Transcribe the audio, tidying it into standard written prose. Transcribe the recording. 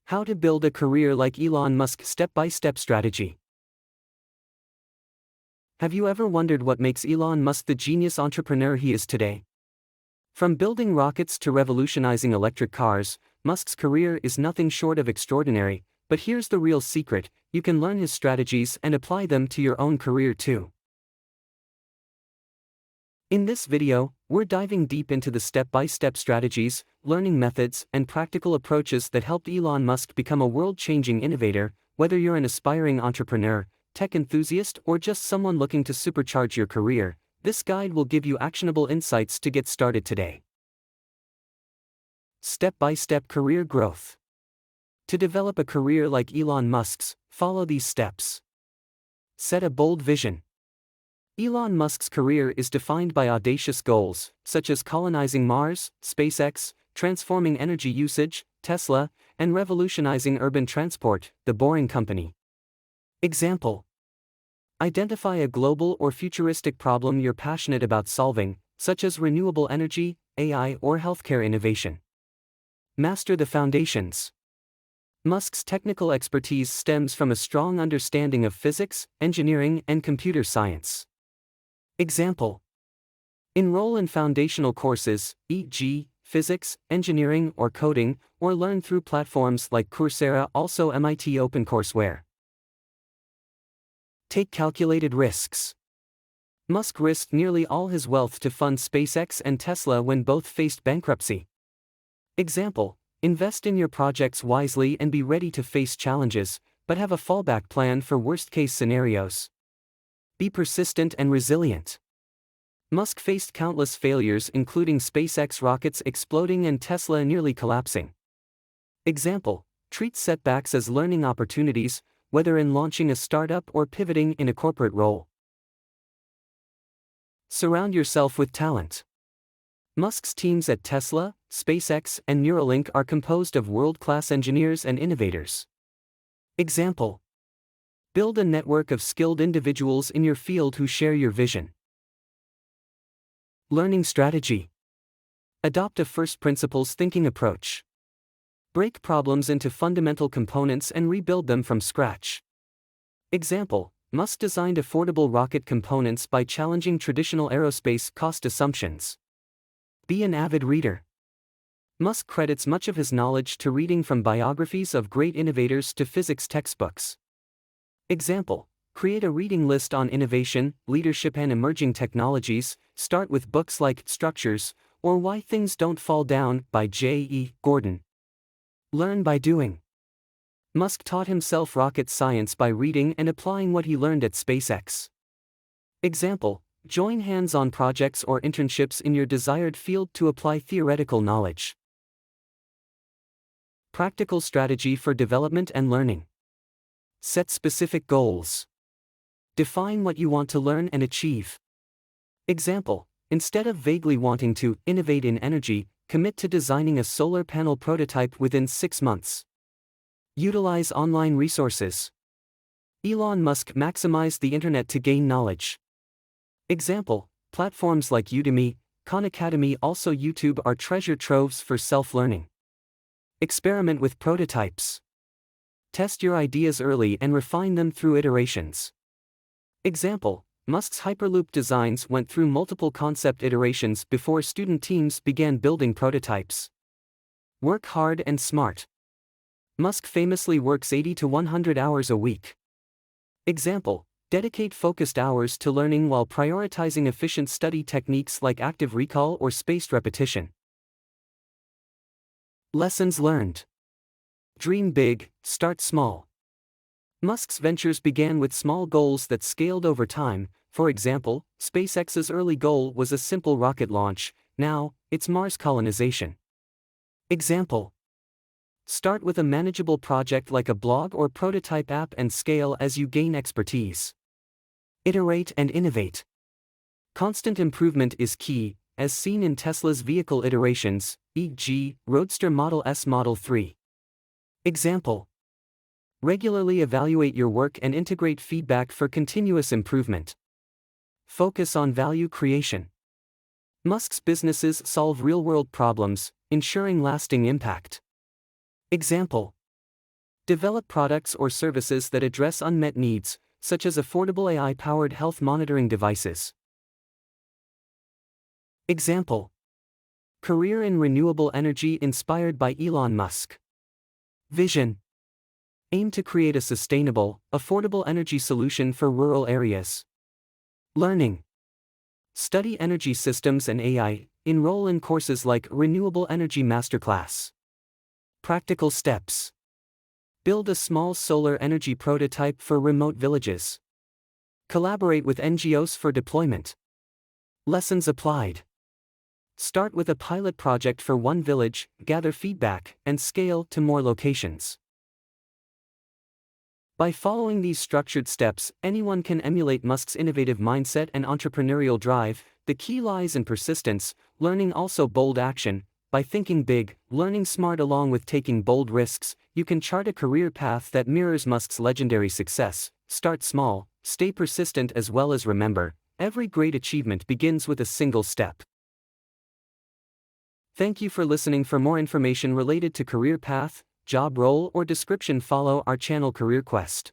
How to build a career like Elon Musk step-by-step strategy. Have you ever wondered what makes Elon Musk the genius entrepreneur he is today? From building rockets to revolutionizing electric cars, Musk's career is nothing short of extraordinary, but here's the real secret: you can learn his strategies and apply them to your own career too. In this video, we're diving deep into the step-by-step strategies, learning methods, and practical approaches that helped Elon Musk become a world-changing innovator. Whether you're an aspiring entrepreneur, tech enthusiast, or just someone looking to supercharge your career, this guide will give you actionable insights to get started today. Step-by-step career growth. To develop a career like Elon Musk's, follow these steps. Set a bold vision. Elon Musk's career is defined by audacious goals, such as colonizing Mars, SpaceX, transforming energy usage, Tesla, and revolutionizing urban transport, the Boring Company. Example: identify a global or futuristic problem you're passionate about solving, such as renewable energy, AI, or healthcare innovation. Master the foundations. Musk's technical expertise stems from a strong understanding of physics, engineering, and computer science. Example: enroll in foundational courses, e.g., physics, engineering, or coding, or learn through platforms like Coursera, also MIT OpenCourseWare. Take calculated risks. Musk risked nearly all his wealth to fund SpaceX and Tesla when both faced bankruptcy. Example: invest in your projects wisely and be ready to face challenges, but have a fallback plan for worst-case scenarios. Be persistent and resilient. Musk faced countless failures, including SpaceX rockets exploding and Tesla nearly collapsing. Example: treat setbacks as learning opportunities, whether in launching a startup or pivoting in a corporate role. Surround yourself with talent. Musk's teams at Tesla, SpaceX, and Neuralink are composed of world-class engineers and innovators. Example: build a network of skilled individuals in your field who share your vision. Learning strategy. Adopt a first principles thinking approach. Break problems into fundamental components and rebuild them from scratch. Example: Musk designed affordable rocket components by challenging traditional aerospace cost assumptions. Be an avid reader. Musk credits much of his knowledge to reading from biographies of great innovators to physics textbooks. Example: create a reading list on innovation, leadership, and emerging technologies. Start with books like Structures or Why Things Don't Fall Down by J.E. Gordon. Learn by doing. Musk taught himself rocket science by reading and applying what he learned at SpaceX. Example: join hands-on projects or internships in your desired field to apply theoretical knowledge. Practical strategy for development and learning. Set specific goals. Define what you want to learn and achieve. Example: instead of vaguely wanting to innovate in energy, commit to designing a solar panel prototype within 6 months. Utilize online resources. Elon Musk maximized the internet to gain knowledge. Example: platforms like Udemy, Khan Academy, also YouTube are treasure troves for self-learning. Experiment with prototypes. Test your ideas early and refine them through iterations. Example: Musk's Hyperloop designs went through multiple concept iterations before student teams began building prototypes. Work hard and smart. Musk famously works 80 to 100 hours a week. Example: dedicate focused hours to learning while prioritizing efficient study techniques like active recall or spaced repetition. Lessons learned. Dream big, start small. Musk's ventures began with small goals that scaled over time. For example, SpaceX's early goal was a simple rocket launch, now it's Mars colonization. Example: start with a manageable project like a blog or prototype app and scale as you gain expertise. Iterate and innovate. Constant improvement is key, as seen in Tesla's vehicle iterations, e.g., Roadster Model S, Model 3. Example: regularly evaluate your work and integrate feedback for continuous improvement. Focus on value creation. Musk's businesses solve real-world problems, ensuring lasting impact. Example: Develop products or services that address unmet needs, such as affordable AI-powered health monitoring devices. Example: career in renewable energy inspired by Elon Musk. Vision: aim to create a sustainable, affordable energy solution for rural areas. Learning: study energy systems and AI, enroll in courses like Renewable Energy Masterclass. Practical steps: build a small solar energy prototype for remote villages. Collaborate with NGOs for deployment. Lessons applied: start with a pilot project for one village, gather feedback, and scale to more locations. By following these structured steps, anyone can emulate Musk's innovative mindset and entrepreneurial drive. The key lies in persistence, learning also bold action. By thinking big, learning smart along with taking bold risks, you can chart a career path that mirrors Musk's legendary success. Start small, stay persistent, as well as remember, every great achievement begins with a single step. Thank you for listening. For more information related to career path, job role, or description, follow our channel Career Quest.